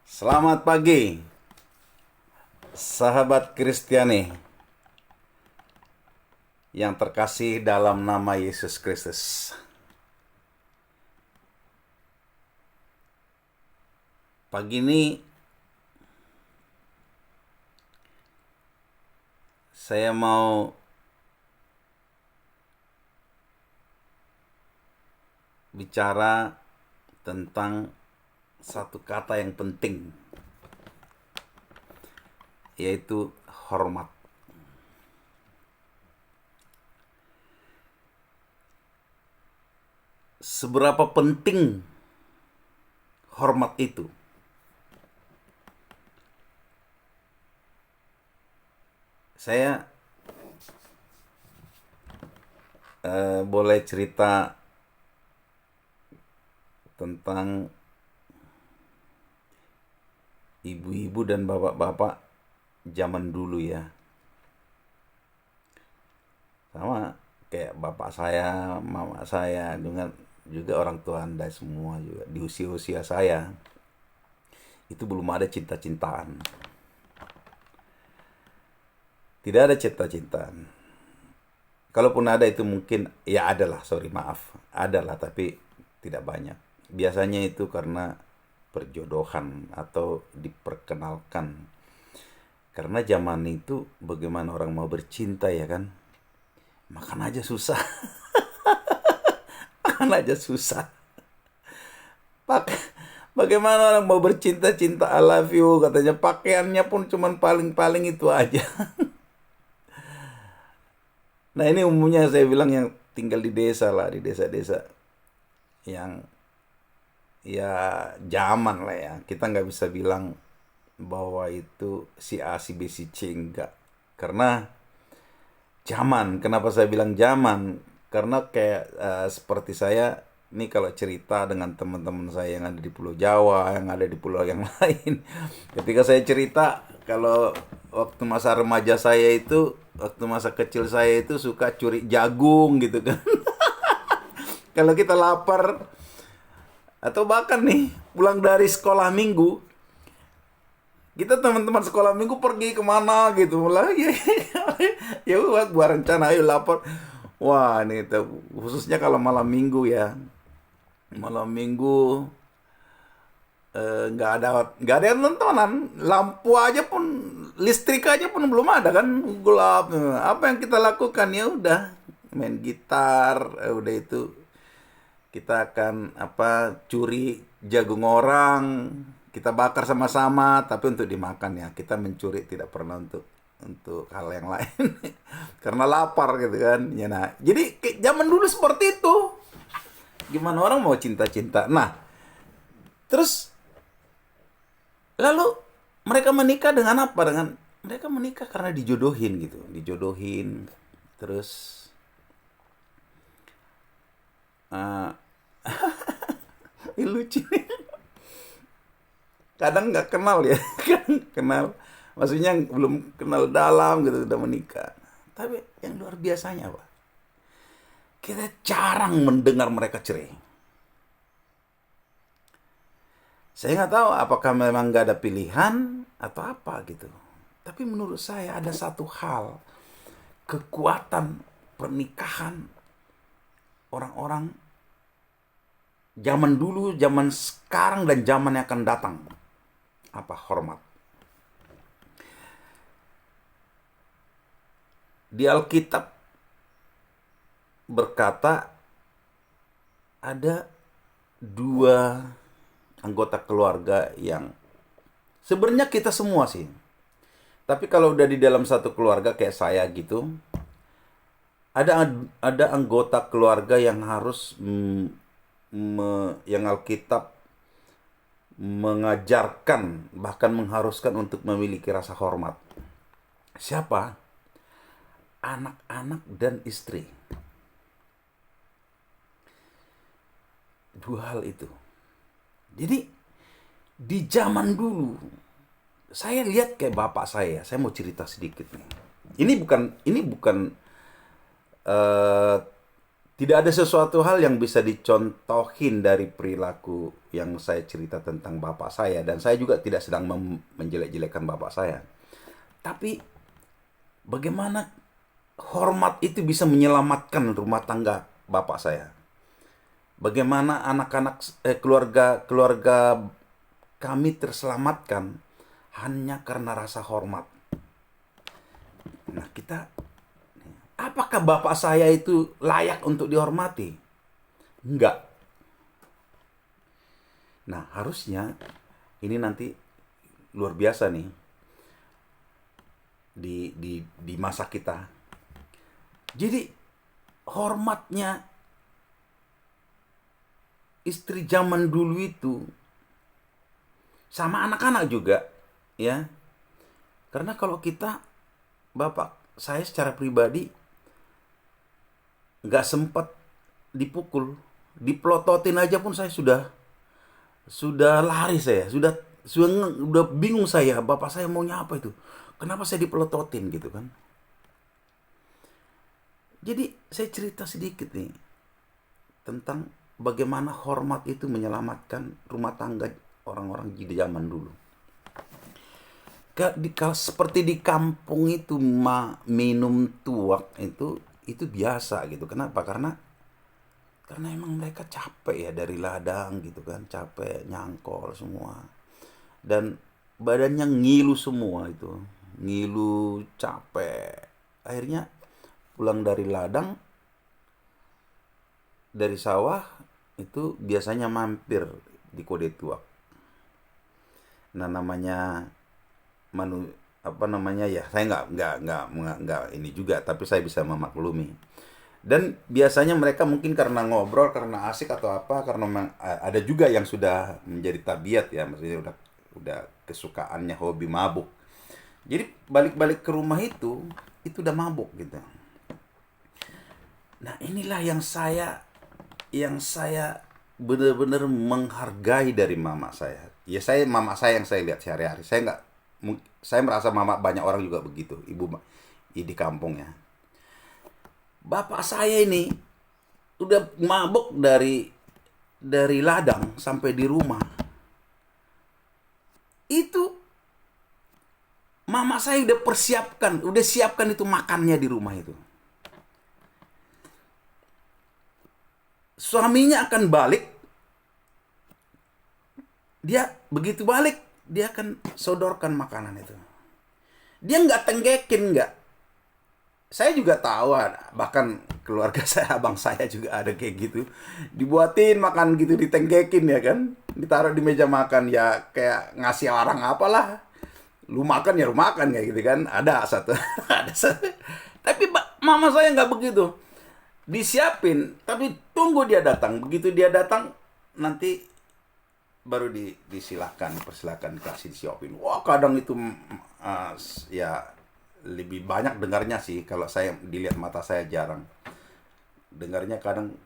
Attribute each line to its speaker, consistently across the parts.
Speaker 1: Selamat pagi, sahabat Kristiani yang terkasih dalam nama Yesus Kristus. Pagi ini saya mau bicara tentang satu kata yang penting, yaitu hormat. Seberapa penting hormat itu? Saya boleh cerita tentang ibu-ibu dan bapak-bapak zaman dulu ya. Sama kayak bapak saya, mama saya, dengan juga orang tua Anda semua juga. Di usia-usia saya, itu belum ada cinta-cintaan. Tidak ada cinta-cintaan. Kalaupun ada itu mungkin, ya adalah, maaf. Adalah, tapi tidak banyak. Biasanya itu karena perjodohan atau diperkenalkan. Karena zaman itu bagaimana orang mau bercinta ya kan? Makan aja susah. Makan aja susah. Bagaimana orang mau bercinta-cinta, I love you katanya, pakaiannya pun cuman paling-paling itu aja. Nah ini umumnya saya bilang yang tinggal di desa lah, di desa-desa yang ya zaman lah ya. Kita nggak bisa bilang bahwa itu si A, si B, si C, enggak. Karena zaman. Kenapa saya bilang zaman? Karena kayak seperti saya, ini kalau cerita dengan teman-teman saya yang ada di Pulau Jawa, yang ada di pulau yang lain. Ketika saya cerita, kalau waktu masa remaja saya itu, waktu masa kecil saya itu suka curi jagung gitu kan. Kalau kita lapar, atau bahkan nih pulang dari sekolah minggu, kita teman-teman sekolah minggu pergi kemana gitu lah ya. Ya buat rencana, ayo lapar. Wah ini khususnya kalau malam minggu ya, malam minggu nggak ada yang nontonan, lampu aja pun, listrik aja pun belum ada kan, gelap. Apa yang kita lakukan? Ya udah main gitar, udah itu kita akan curi jagung orang, kita bakar sama-sama, tapi untuk dimakan ya. Kita mencuri, tidak pernah untuk hal yang lain. Karena lapar gitu kan. Ya nah, jadi zaman dulu seperti itu. Gimana orang mau cinta-cinta. Nah, terus lalu mereka menikah dengan apa? Mereka menikah karena dijodohin gitu, dijodohin. Terus lucu nih. Kadang nggak kenal ya, kadang kenal. Maksudnya belum kenal dalam gitu udah menikah. Tapi yang luar biasanya apa? Kita jarang mendengar mereka cerai. Saya nggak tahu apakah memang nggak ada pilihan atau apa gitu. Tapi menurut saya ada satu hal, kekuatan pernikahan orang-orang zaman dulu, zaman sekarang, dan zaman yang akan datang. Apa? Hormat. Di Alkitab berkata ada dua anggota keluarga yang sebenarnya kita semua sih. Tapi kalau udah di dalam satu keluarga kayak saya gitu, ada anggota keluarga yang harus yang Alkitab mengajarkan, bahkan mengharuskan untuk memiliki rasa hormat. Siapa? Anak-anak dan istri. Dua hal itu. Jadi di zaman dulu, saya lihat kayak bapak saya mau cerita sedikit nih. Ini bukan Tidak ada sesuatu hal yang bisa dicontohin dari perilaku yang saya cerita tentang bapak saya. Dan saya juga tidak sedang menjelek-jelekan bapak saya. Tapi bagaimana hormat itu bisa menyelamatkan rumah tangga bapak saya. Bagaimana anak-anak, keluarga kami terselamatkan hanya karena rasa hormat. Nah, apakah bapak saya itu layak untuk dihormati? Enggak. Nah, harusnya ini nanti luar biasa nih di masa kita. Jadi hormatnya istri zaman dulu itu sama anak-anak juga, ya. Karena kalau kita, bapak saya secara pribadi nggak sempat dipukul, dipelototin aja pun saya sudah lari, saya sudah bingung, saya bapak saya maunya apa itu, kenapa saya dipelototin gitu kan. Jadi saya cerita sedikit nih tentang bagaimana hormat itu menyelamatkan rumah tangga orang-orang di zaman dulu. Seperti di kampung itu minum tuak itu biasa gitu. Kenapa? Karena emang mereka capek ya dari ladang gitu kan, capek nyangkol semua. Dan badannya ngilu semua itu. Ngilu, capek. Akhirnya pulang dari ladang, dari sawah itu biasanya mampir di Kode Tuak. Nah, namanya ya, saya nggak ini juga, tapi saya bisa memaklumi. Dan biasanya mereka mungkin karena ngobrol, karena asik atau apa, karena memang ada juga yang sudah menjadi tabiat ya, maksudnya udah kesukaannya hobi mabuk. Jadi balik-balik ke rumah itu udah mabuk gitu. Nah, inilah yang saya benar-benar menghargai dari mama saya. Ya, mama saya yang saya lihat sehari-hari. Saya merasa mama banyak orang juga begitu, ibu di kampungnya. Bapak saya ini udah mabuk dari ladang sampai di rumah. Itu mama saya udah siapkan itu makannya di rumah itu. Suaminya akan balik, begitu balik, dia akan sodorkan makanan itu. Dia nggak tenggekin, nggak. Saya juga tahu, bahkan keluarga saya, abang saya juga ada kayak gitu. Dibuatin makan gitu, ditenggekin ya kan. Ditaruh di meja makan, ya kayak ngasih orang apalah. Lu makan ya lu makan kayak gitu kan. Ada satu. Ada satu. Tapi mama saya nggak begitu. Disiapin, tapi tunggu dia datang. Begitu dia datang, nanti baru persilahkan dikasih disiapin. Wah, kadang itu ya lebih banyak dengarnya sih. Kalau saya dilihat mata saya jarang dengarnya, kadang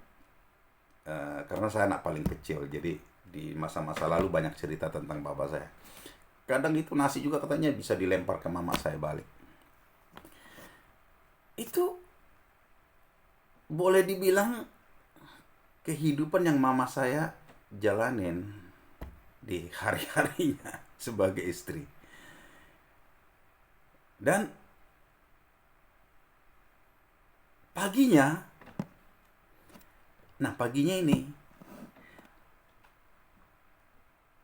Speaker 1: karena saya anak paling kecil, jadi di masa-masa lalu banyak cerita tentang bapak saya. Kadang itu nasi juga katanya bisa dilempar ke mama saya balik. Itu boleh dibilang kehidupan yang mama saya jalanin di hari-harinya sebagai istri. Dan paginya ini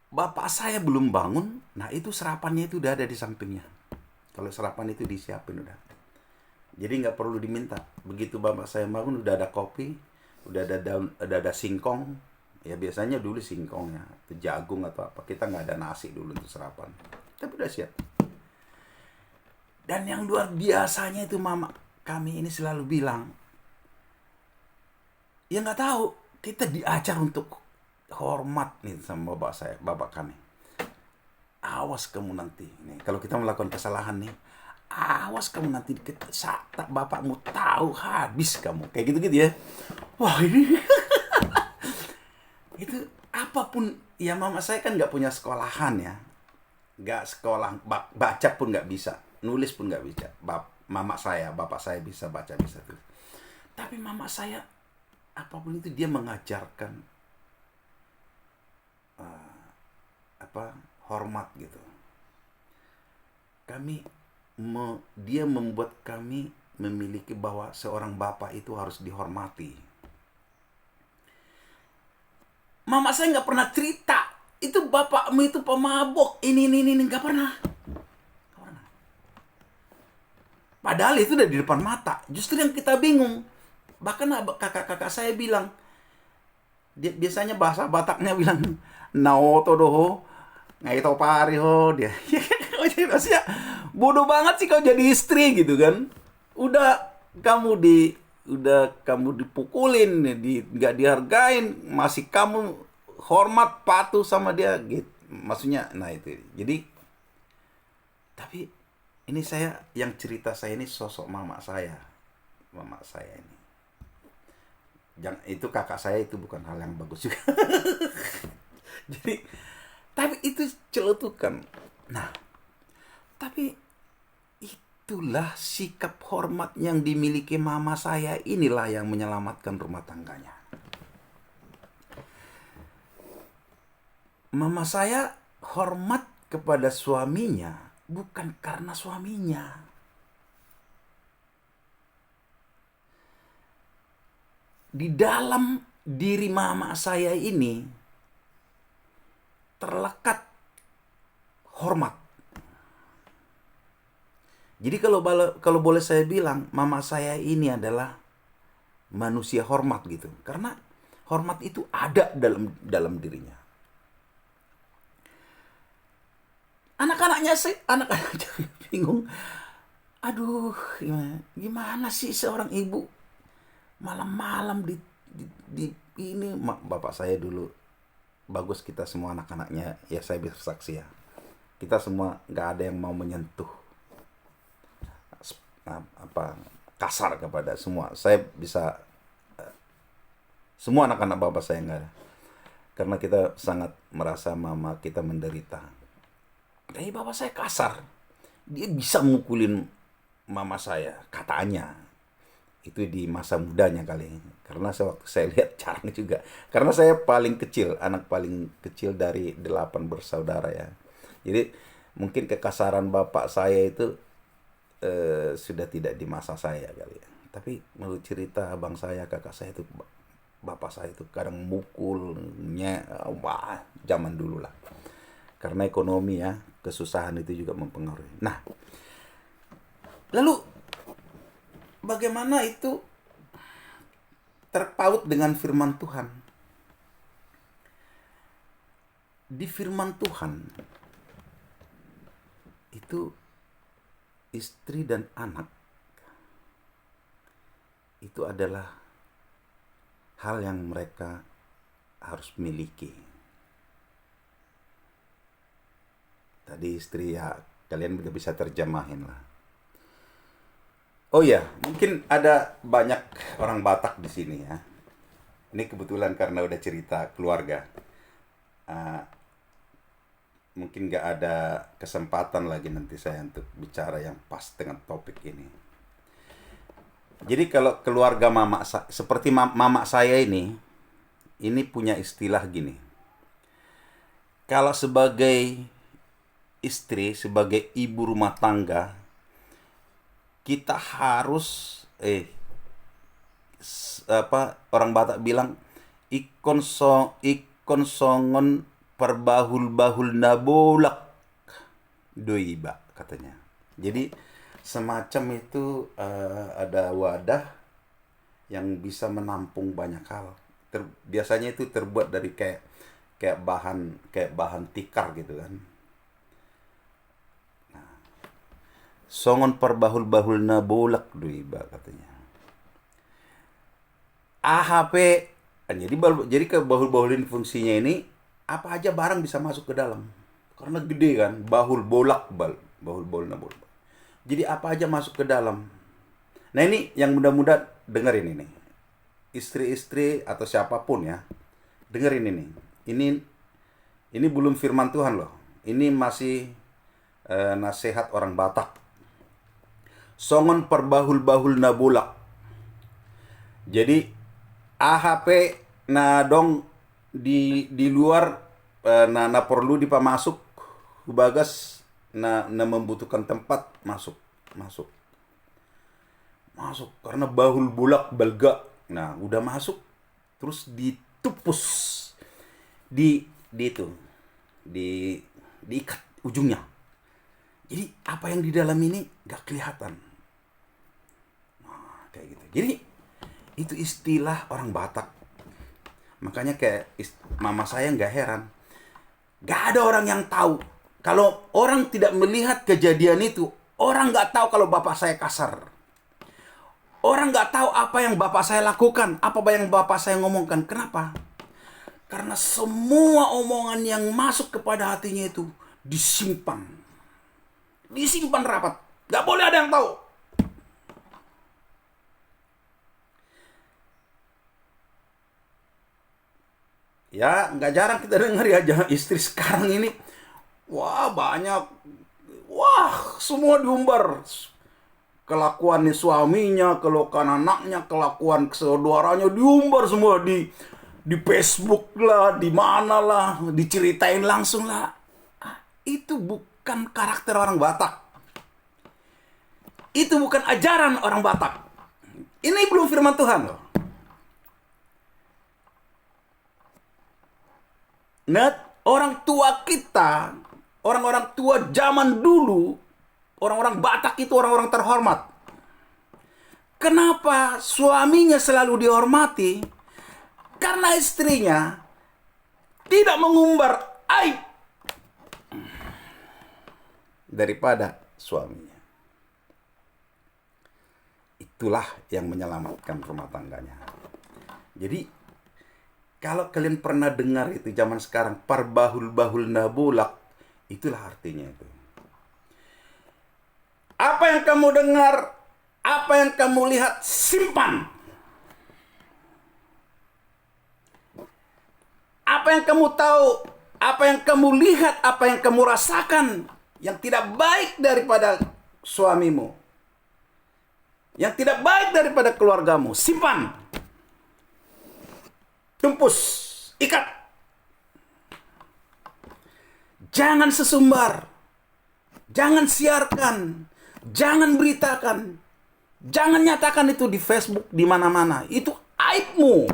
Speaker 1: bapak saya belum bangun. Nah, itu sarapannya itu udah ada di sampingnya. Kalau sarapan itu disiapin udah. Jadi nggak perlu diminta. Begitu bapak saya bangun udah ada kopi, udah ada singkong. Ya biasanya dulu singkong ya, itu jagung atau apa. Kita nggak ada nasi dulu untuk sarapan. Tapi udah siap. Dan yang luar biasanya itu mama kami ini selalu bilang, ya nggak tahu, kita diajar untuk hormat nih sama bapak kami. Awas kamu nanti, nih kalau kita melakukan kesalahan nih, awas kamu nanti saat bapakmu tahu, habis kamu. Kayak gitu-gitu ya. Wah, ini itu apapun ya, mama saya kan nggak punya sekolahan ya, nggak sekolah, baca pun nggak bisa, nulis pun nggak bisa. Bapak saya bisa baca, bisa tuh. Tapi mama saya apapun itu dia mengajarkan hormat gitu. Dia membuat kami memiliki bahwa seorang bapak itu harus dihormati. Mama saya nggak pernah cerita itu bapakmu itu pemabok ini nggak pernah. Padahal itu udah di depan mata. Justru yang kita bingung. Bahkan kakak-kakak saya bilang, dia biasanya bahasa Bataknya bilang naoto doho ngai to pari ho dia. Maksudnya bodoh banget sih kau jadi istri gitu kan. Udah kamu dipukulin, nggak dihargain, masih kamu hormat patuh sama dia gitu. Maksudnya nah itu. Jadi tapi ini yang cerita saya ini sosok mama saya ini. Itu kakak saya itu bukan hal yang bagus juga. Jadi tapi itu celetukan. Nah, tapi itulah sikap hormat yang dimiliki mama saya, inilah yang menyelamatkan rumah tangganya. Mama saya hormat kepada suaminya bukan karena suaminya. Di dalam diri mama saya ini terlekat hormat. Jadi kalau boleh saya bilang, mama saya ini adalah manusia hormat gitu. Karena hormat itu ada dalam dirinya. Anak-anaknya bingung. Aduh, gimana sih seorang ibu malam-malam di ini. Bapak saya dulu bagus, kita semua anak-anaknya ya saya bersaksi ya. Kita semua nggak ada yang mau menyentuh kasar kepada semua. Saya bisa semua anak-anak bapak saya nggak ada. Karena kita sangat merasa mama kita menderita. Tapi bapak saya kasar. Dia bisa mukulin mama saya, katanya. Itu di masa mudanya kali. Karena waktu saya lihat jarang juga. Karena saya paling kecil, anak paling kecil dari 8 bersaudara ya. Jadi mungkin kekasaran bapak saya itu sudah tidak di masa saya kali ya. Tapi menurut cerita abang saya, kakak saya itu, bapak saya itu kadang mukulnya, wah zaman dulu lah. Karena ekonomi ya, kesusahan itu juga mempengaruhi. Nah, lalu bagaimana itu terpaut dengan firman Tuhan? Di firman Tuhan itu istri dan anak itu adalah hal yang mereka harus miliki. Tadi istri ya kalian juga bisa terjemahin lah. Oh ya, mungkin ada banyak orang Batak di sini ya. Ini kebetulan karena udah cerita keluarga. Mungkin nggak ada kesempatan lagi nanti saya untuk bicara yang pas dengan topik ini. Jadi kalau keluarga seperti mama saya ini punya istilah gini. Kalau sebagai istri, sebagai ibu rumah tangga, kita harus orang Batak bilang ikon songon perbahul-bahul nabolak doiba katanya. Jadi semacam itu ada wadah yang bisa menampung banyak hal. Biasanya itu terbuat dari kayak bahan tikar gitu kan. Nah, songon perbahul-bahul nabolak doiba katanya. AHP jadi ke bahul-bahulin fungsinya ini apa aja barang bisa masuk ke dalam. Karena gede kan, bahul nabol. Jadi apa aja masuk ke dalam. Nah ini yang muda-muda dengerin ini. Istri-istri atau siapapun ya. Dengerin ini. Ini belum firman Tuhan loh. Ini masih nasihat orang Batak. Songon perbahul-bahul nabolak. Jadi AHP na dong di luar na perlu dipamasuk bagas na membutuhkan tempat masuk masuk masuk karena bahul bulak balga. Nah, udah masuk terus ditupus di itu diikat ujungnya. Jadi apa yang di dalam ini gak kelihatan. Nah, kayak gitu. Jadi itu istilah orang Batak. Makanya kayak mama saya gak heran. Gak ada orang yang tahu. Kalau orang tidak melihat kejadian itu, orang gak tahu kalau bapak saya kasar. Orang gak tahu apa yang bapak saya lakukan, apa yang bapak saya ngomongkan. Kenapa? Karena semua omongan yang masuk kepada hatinya itu disimpan. Disimpan rapat. Gak boleh ada yang tahu. Ya, gak jarang kita dengar ya istri sekarang ini. Wah, banyak. Wah, semua diumbar. Kelakuan suaminya, kelakuan anaknya, kelakuan saudaranya diumbar semua di Facebook lah, di mana lah, diceritain langsung lah. Itu bukan karakter orang Batak. Itu bukan ajaran orang Batak. Ini belum firman Tuhan loh. Nah, orang tua kita, orang-orang tua zaman dulu, orang-orang Batak itu orang-orang terhormat. Kenapa suaminya selalu dihormati? Karena istrinya tidak mengumbar aib daripada suaminya. Itulah yang menyelamatkan rumah tangganya. Jadi, kalau kalian pernah dengar itu zaman sekarang, parbahul-bahul nabulak, itulah artinya itu. Apa yang kamu dengar, apa yang kamu lihat, simpan. Apa yang kamu tahu, apa yang kamu lihat, apa yang kamu rasakan, yang tidak baik daripada suamimu, yang tidak baik daripada keluargamu, simpan. Tumpus, ikat. Jangan sesumbar. Jangan siarkan. Jangan beritakan. Jangan nyatakan itu di Facebook, di mana-mana. Itu aibmu.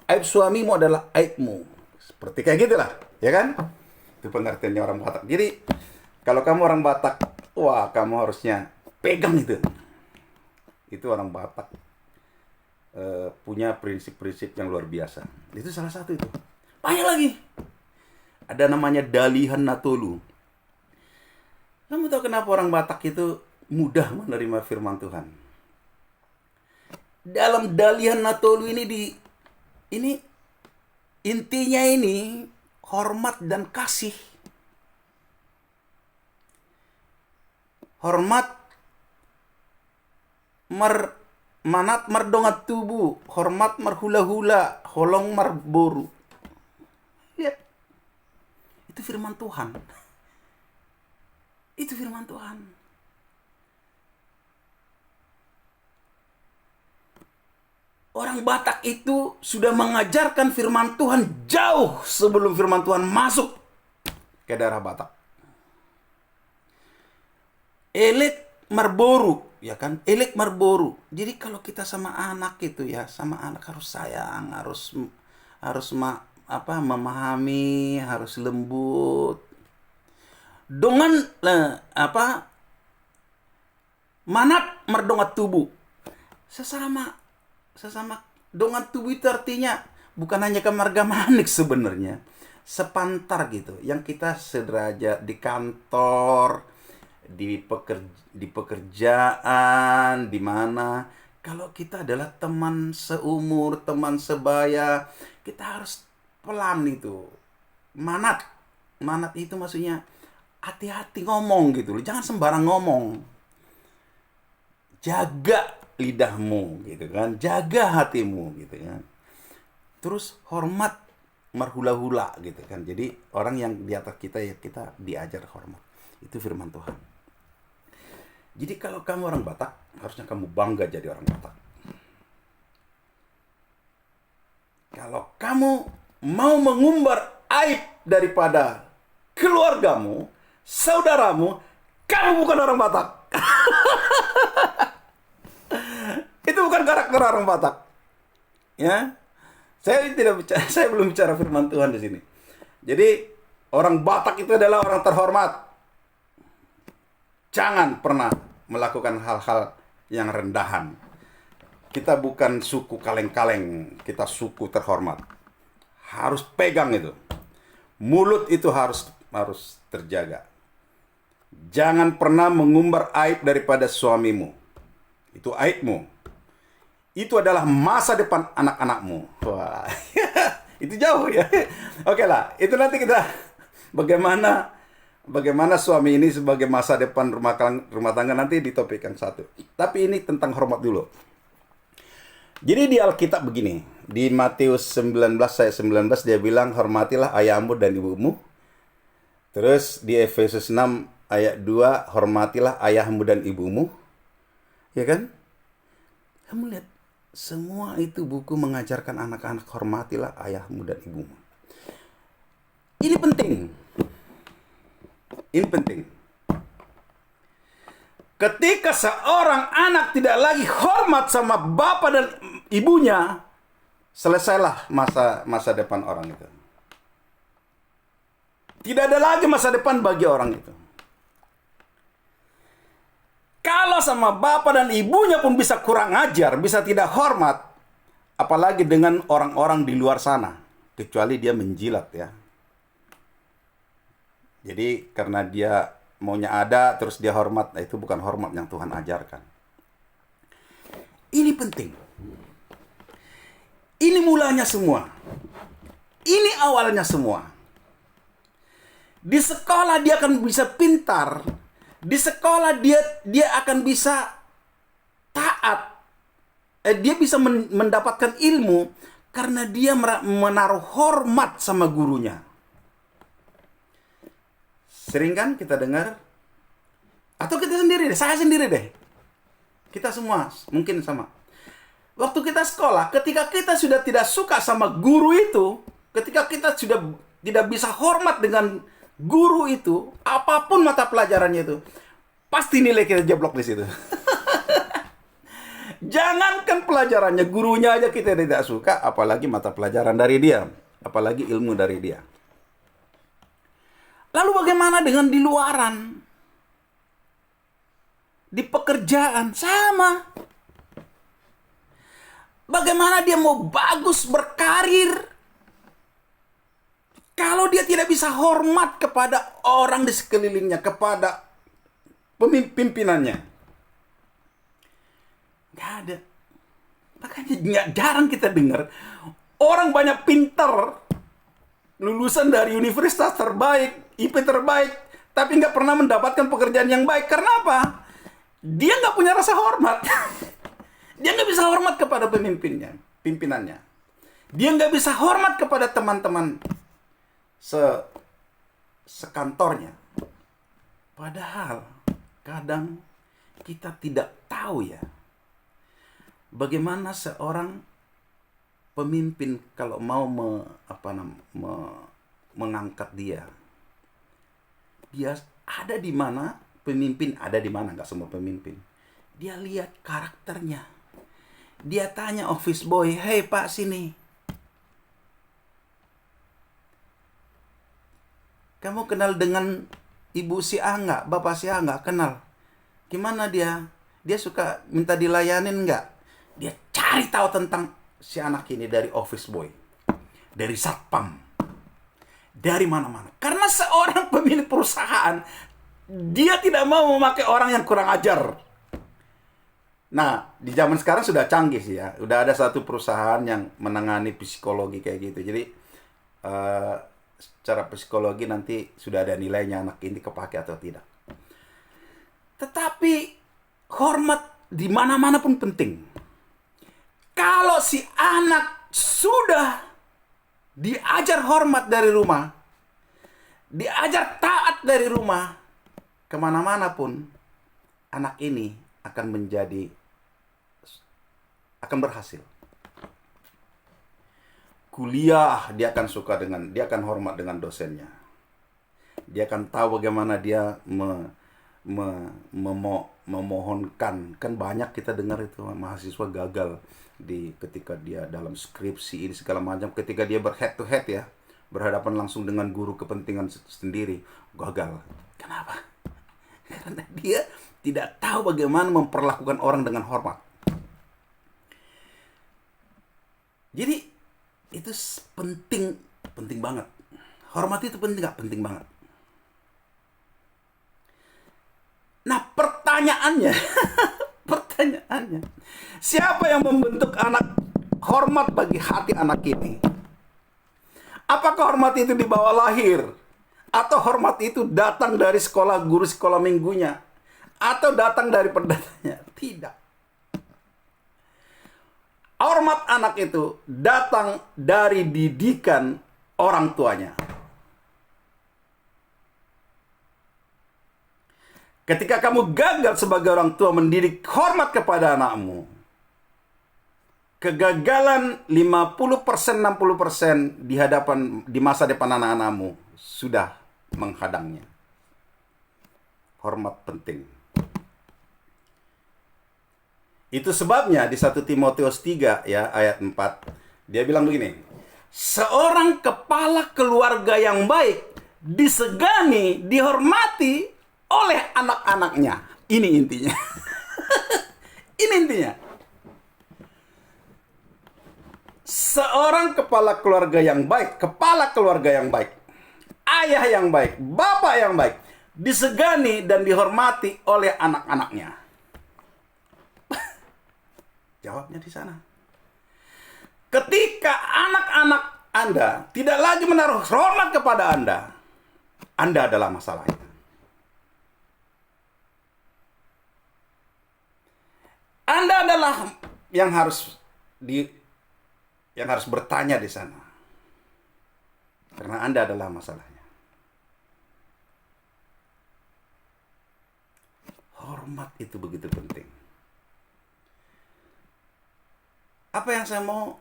Speaker 1: Aib suamimu adalah aibmu. Seperti kayak gitulah, ya kan? Itu pengertiannya orang Batak. Jadi, kalau kamu orang Batak, wah, kamu harusnya pegang itu. Itu orang Batak. Punya prinsip-prinsip yang luar biasa. Itu salah satu itu. Banyak lagi. Ada namanya Dalihan Natolu. Kamu tahu kenapa orang Batak itu mudah menerima firman Tuhan? Dalam Dalihan Natolu ini intinya ini hormat dan kasih. Hormat manat mardongat tubuh, hormat marhula-hula, holong marboru. Lihat. Itu firman Tuhan. Itu firman Tuhan. Orang Batak itu sudah mengajarkan firman Tuhan jauh sebelum firman Tuhan masuk ke daerah Batak. Elit marboru, ya kan? Elit marboru. Jadi kalau kita sama anak itu ya, sama anak harus sayang, harus memahami, harus lembut. Dengan manat merdongat tubuh. Sesama dongat tubuh itu artinya bukan hanya kemarga manik sebenarnya. Sepantar gitu. Yang kita sederajat di kantor, di pekerjaan, di mana. Kalau kita adalah teman seumur, teman sebaya, kita harus pelan itu. Manat itu maksudnya hati-hati ngomong gitu loh. Jangan sembarang ngomong. Jaga lidahmu gitu kan. Jaga hatimu gitu kan. Terus hormat marhula-hula gitu kan. Jadi orang yang di atas kita ya kita diajar hormat. Itu firman Tuhan. Jadi kalau kamu orang Batak, harusnya kamu bangga jadi orang Batak. Kalau kamu mau mengumbar aib daripada keluargamu, saudaramu, kamu bukan orang Batak. Itu bukan karakter orang Batak. Ya. Saya belum bicara firman Tuhan di sini. Jadi orang Batak itu adalah orang terhormat. Jangan pernah melakukan hal-hal yang rendahan. Kita bukan suku kaleng-kaleng, kita suku terhormat. Harus pegang itu. Mulut itu harus terjaga. Jangan pernah mengumbar aib daripada suamimu. Itu aibmu. Itu adalah masa depan anak-anakmu. Wah, itu jauh ya. Oke lah, itu nanti kita bagaimana suami ini sebagai masa depan rumah tangga nanti di topik yang satu. Tapi ini tentang hormat dulu. Jadi di Alkitab begini, di Matius 19 ayat 19 dia bilang hormatilah ayahmu dan ibumu. Terus di Efesus 6 ayat 2 hormatilah ayahmu dan ibumu. Ya kan? Kamu lihat, semua itu buku mengajarkan anak-anak hormatilah ayahmu dan ibumu. Ini penting. Ini penting. Ketika seorang anak tidak lagi hormat sama bapak dan ibunya, selesailah masa depan orang itu. Tidak ada lagi masa depan bagi orang itu. Kalau sama bapak dan ibunya pun bisa kurang ajar, bisa tidak hormat, apalagi dengan orang-orang di luar sana, kecuali dia menjilat ya. Jadi karena dia maunya ada, terus dia hormat, nah itu bukan hormat yang Tuhan ajarkan. Ini penting. Ini mulanya semua. Ini awalnya semua. Di sekolah dia akan bisa pintar. Di sekolah dia akan bisa taat. Dia bisa mendapatkan ilmu karena dia menaruh hormat sama gurunya. Sering kan kita dengar? Atau kita sendiri deh, saya sendiri deh. Kita semua mungkin sama. Waktu kita sekolah, ketika kita sudah tidak suka sama guru itu, ketika kita sudah tidak bisa hormat dengan guru itu, apapun mata pelajarannya itu, pasti nilai kita jeblok di situ. Jangankan pelajarannya, gurunya aja kita tidak suka, apalagi mata pelajaran dari dia, apalagi ilmu dari dia. Lalu bagaimana dengan di luaran? Di pekerjaan, sama. Bagaimana dia mau bagus berkarir, kalau dia tidak bisa hormat kepada orang di sekelilingnya, kepada pimpinannya. Nggak ada. Makanya jarang kita dengar orang banyak pintar, lulusan dari universitas terbaik, IP terbaik, tapi nggak pernah mendapatkan pekerjaan yang baik. Karena apa? Dia nggak punya rasa hormat. Dia nggak bisa hormat kepada pimpinannya. Dia nggak bisa hormat kepada teman-teman sekantornya. Padahal kadang kita tidak tahu ya, bagaimana seorang pemimpin kalau mau mengangkat dia ada di mana, pemimpin ada di mana, nggak semua pemimpin. Dia lihat karakternya. Dia tanya office boy, "Hei Pak, sini. Kamu kenal dengan ibu si A nggak? Bapak si A nggak? Kenal. Gimana dia? Dia suka minta dilayanin nggak?" Dia cari tahu tentang si anak ini dari office boy, dari satpam, dari mana-mana. Karena seorang pemilik perusahaan, dia tidak mau memakai orang yang kurang ajar. Nah, di zaman sekarang sudah canggih sih ya. Udah ada satu perusahaan yang menangani psikologi kayak gitu. Jadi, secara psikologi nanti sudah ada nilainya anak ini kepake atau tidak. Tetapi, hormat di mana-mana pun penting. Kalau si anak sudah diajar hormat dari rumah, diajar taat dari rumah, kemana-mana pun, anak ini akan berhasil. kuliah, dia akan dia akan hormat dengan dosennya. Dia akan tahu bagaimana dia memohonkan. Kan banyak kita dengar itu mahasiswa gagal ketika dia dalam skripsi ini segala macam, ketika dia berhead to head ya, berhadapan langsung dengan guru kepentingan sendiri, gagal. Kenapa? Karena dia tidak tahu bagaimana memperlakukan orang dengan hormat. Jadi itu penting banget. Hormat itu penting nggak? Penting banget. Nah, pertanyaannya, siapa yang membentuk hormat bagi hati anak ini? Apakah hormat itu dibawa lahir? Atau hormat itu datang dari guru sekolah minggunya? Atau datang dari pendetanya? Tidak. Hormat anak itu datang dari didikan orang tuanya. Ketika kamu gagal sebagai orang tua mendidik hormat kepada anakmu, kegagalan 50%, 60% di masa depan anak-anakmu sudah menghadangnya. Hormat penting. Itu sebabnya di 1 Timotius 3 ya ayat 4 dia bilang begini, seorang kepala keluarga yang baik disegani, dihormati oleh anak-anaknya. Ini intinya. Ini intinya. Seorang kepala keluarga yang baik, ayah yang baik, bapak yang baik, disegani dan dihormati oleh anak-anaknya. Jawabnya di sana. Ketika anak-anak Anda tidak lagi menaruh hormat kepada Anda adalah masalahnya. Anda adalah yang harus bertanya di sana. Karena Anda adalah masalahnya. Hormat itu begitu penting. Apa yang saya mau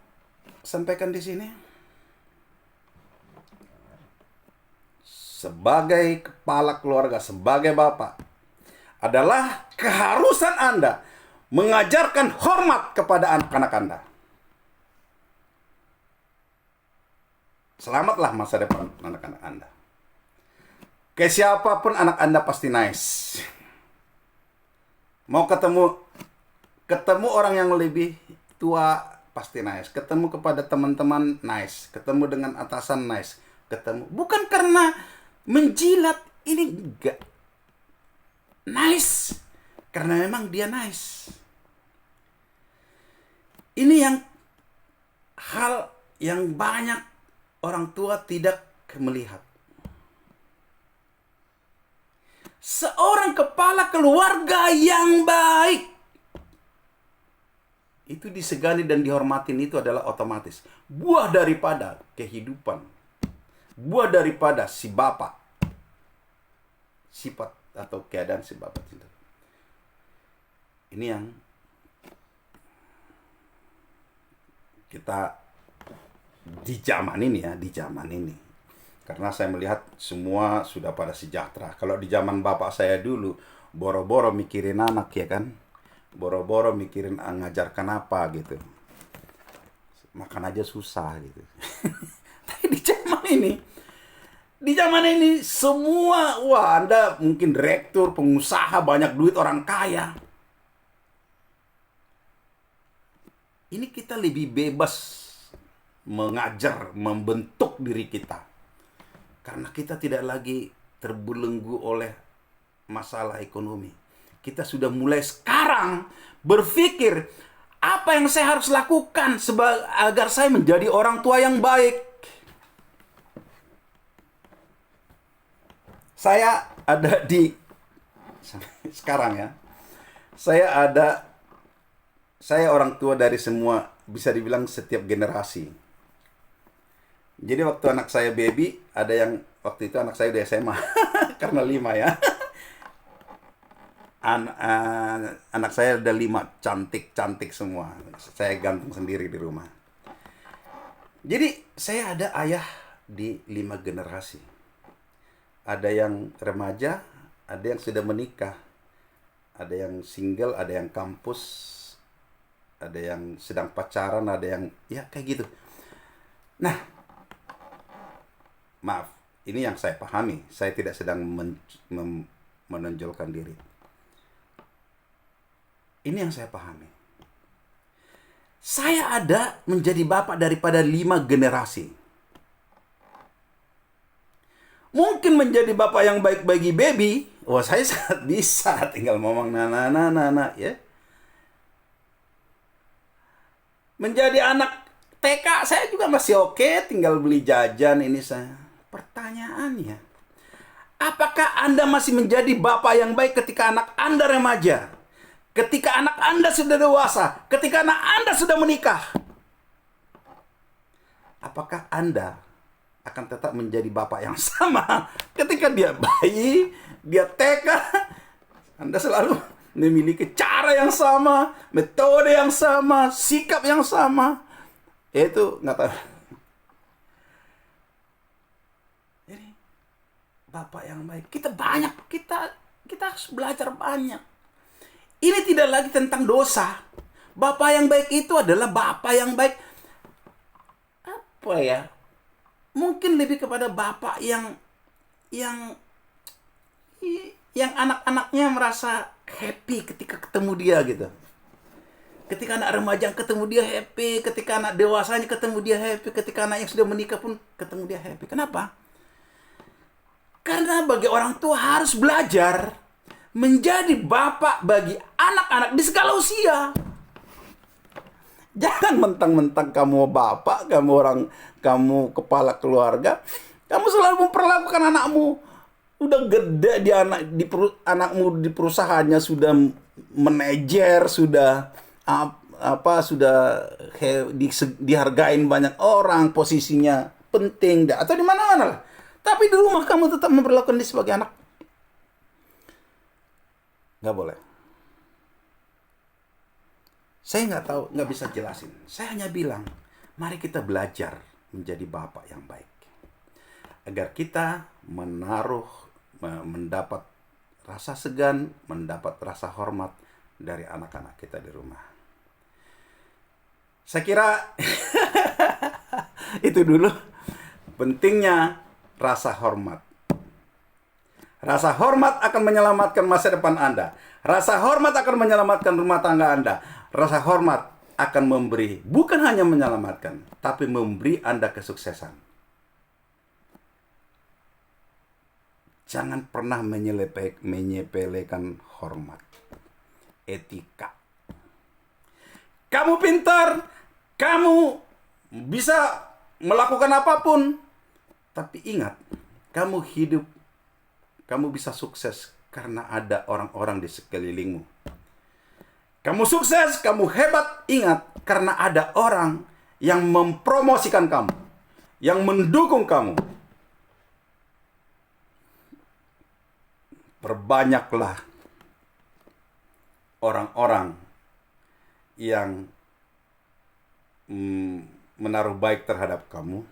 Speaker 1: sampaikan di sini? Sebagai kepala keluarga, sebagai bapak, adalah keharusan Anda mengajarkan hormat kepada anak-anak Anda. Selamatlah masa depan anak-anak Anda. Ke siapapun anak Anda pasti nice. Mau ketemu orang yang lebih tua pasti nice, ketemu kepada teman-teman nice, ketemu dengan atasan nice, bukan karena menjilat, ini enggak. Nice karena memang dia nice. Ini hal yang banyak orang tua tidak melihat. Seorang kepala keluarga yang baik itu disegani dan dihormatin, itu adalah otomatis. Buah daripada kehidupan. Buah daripada si bapak. Sifat atau keadaan si bapak itu. Ini yang kita di zaman ini. Karena saya melihat semua sudah pada sejahtera. Kalau di zaman bapak saya dulu, boro-boro mikirin anak ya kan. Boro-boro mikirin ngajarkan apa gitu. Makan aja susah gitu. Tapi di zaman ini semua, Anda mungkin direktur, pengusaha, banyak duit, orang kaya. Ini kita lebih bebas mengajar, membentuk diri kita. Karena kita tidak lagi terbelenggu oleh masalah ekonomi. Kita sudah mulai sekarang berpikir, apa yang saya harus lakukan agar saya menjadi orang tua yang baik. Saya ada sekarang ya. Saya orang tua dari semua, bisa dibilang setiap generasi. Jadi waktu anak saya baby, waktu itu anak saya udah SMA. Karena 5 ya. Anak saya ada 5, cantik-cantik semua. Saya gantung sendiri di rumah.
Speaker 2: Jadi saya ada ayah di 5 generasi. Ada yang remaja, ada yang sudah menikah, ada yang single, ada yang kampus, ada yang sedang pacaran, ada yang ya kayak gitu. Nah, maaf, ini yang saya pahami. Saya tidak sedang menonjolkan diri. Ini yang saya pahami. Saya ada menjadi bapak daripada 5 generasi. Mungkin menjadi bapak yang baik bagi baby, wah saya sangat bisa, tinggal ngomong nana ya. Menjadi anak TK saya juga masih oke, tinggal beli jajan ini saya. Pertanyaannya, apakah Anda masih menjadi bapak yang baik ketika anak Anda remaja? Ketika anak Anda sudah dewasa, ketika anak Anda sudah menikah, apakah Anda akan tetap menjadi bapak yang sama ketika dia bayi, dia TK? Anda selalu memiliki cara yang sama, metode yang sama, sikap yang sama. Itu nggak tahu. Jadi bapak yang baik, kita harus belajar banyak. Ini tidak lagi tentang dosa. Bapak yang baik itu adalah bapak yang baik. Apa ya? Mungkin lebih kepada bapak yang anak-anaknya merasa happy ketika ketemu dia gitu. Ketika anak remaja ketemu dia happy, ketika anak dewasanya ketemu dia happy, ketika anak yang sudah menikah pun ketemu dia happy. Kenapa? Karena bagi orang tua harus belajar menjadi bapak bagi anak-anak di segala usia. Jangan mentang-mentang kamu bapak, kamu kepala keluarga, kamu selalu memperlakukan anakmu. Udah gede anakmu di perusahaannya, sudah manajer, sudah dihargain banyak orang, posisinya penting atau di mana-mana lah. Tapi di rumah kamu tetap memperlakukan dia sebagai anak. Nggak boleh. Saya nggak tahu, nggak bisa jelasin. Saya hanya bilang, mari kita belajar menjadi bapak yang baik. Agar kita mendapat rasa segan, mendapat rasa hormat dari anak-anak kita di rumah. Saya kira itu dulu pentingnya rasa hormat. Rasa hormat akan menyelamatkan masa depan Anda. Rasa hormat akan menyelamatkan rumah tangga Anda. Rasa hormat akan memberi, bukan hanya menyelamatkan, tapi memberi Anda kesuksesan. Jangan pernah menyepelekan hormat, etika. Kamu pintar, kamu bisa melakukan apapun, tapi ingat, kamu bisa sukses karena ada orang-orang di sekelilingmu. Kamu sukses, kamu hebat, ingat, karena ada orang yang mempromosikan kamu, yang mendukung kamu. Perbanyaklah orang-orang yang menaruh baik terhadap kamu,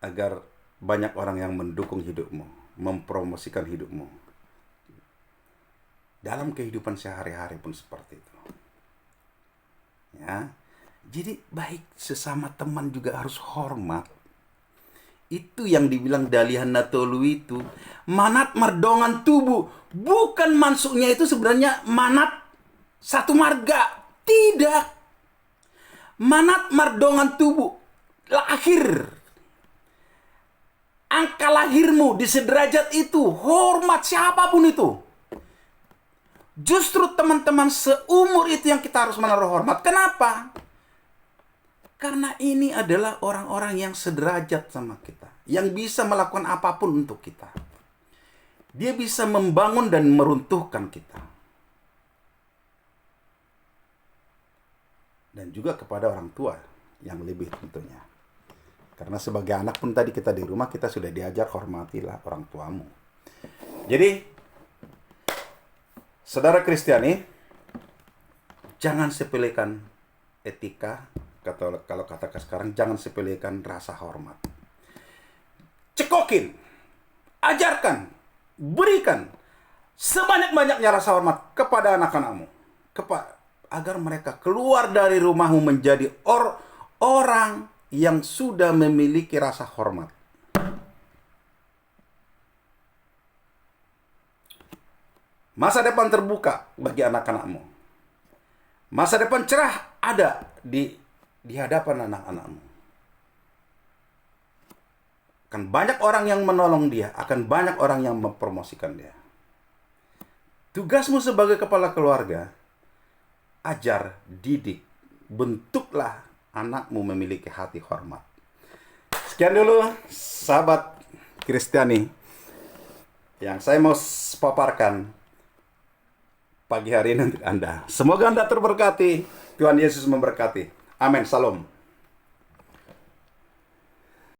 Speaker 2: agar banyak orang yang mendukung hidupmu, mempromosikan hidupmu. Dalam kehidupan sehari-hari pun seperti itu. Ya. Jadi baik sesama teman juga harus hormat. Itu yang dibilang Dalihan Natolu itu, manat mardongan tubuh. Bukan maksudnya itu sebenarnya manat satu marga. Tidak. Manat mardongan tubuh. Lahir. Angka lahirmu di sederajat itu, hormat siapapun itu. Justru teman-teman seumur itu yang kita harus menaruh hormat. Kenapa? Karena ini adalah orang-orang yang sederajat sama kita, yang bisa melakukan apapun untuk kita. Dia bisa membangun dan meruntuhkan kita. Dan juga kepada orang tua yang lebih tentunya. Karena sebagai anak pun tadi kita di rumah, kita sudah diajar hormatilah orang tuamu. Jadi, saudara Kristiani, jangan sepelekan etika, kalau kata sekarang, jangan sepelekan rasa hormat. Cekokin, ajarkan, berikan sebanyak-banyaknya rasa hormat kepada anak-anakmu, agar mereka keluar dari rumahmu menjadi orang yang sudah memiliki rasa hormat. Masa depan terbuka bagi anak-anakmu. Masa depan cerah ada di hadapan anak-anakmu. Akan banyak orang yang menolong dia, akan banyak orang yang mempromosikan dia. Tugasmu sebagai kepala keluarga, ajar, didik, bentuklah anakmu memiliki hati hormat. Sekian dulu, sahabat Kristiani, yang saya mau paparkan pagi hari ini untuk Anda. Semoga Anda terberkati. Tuhan Yesus memberkati. Amin. Salam.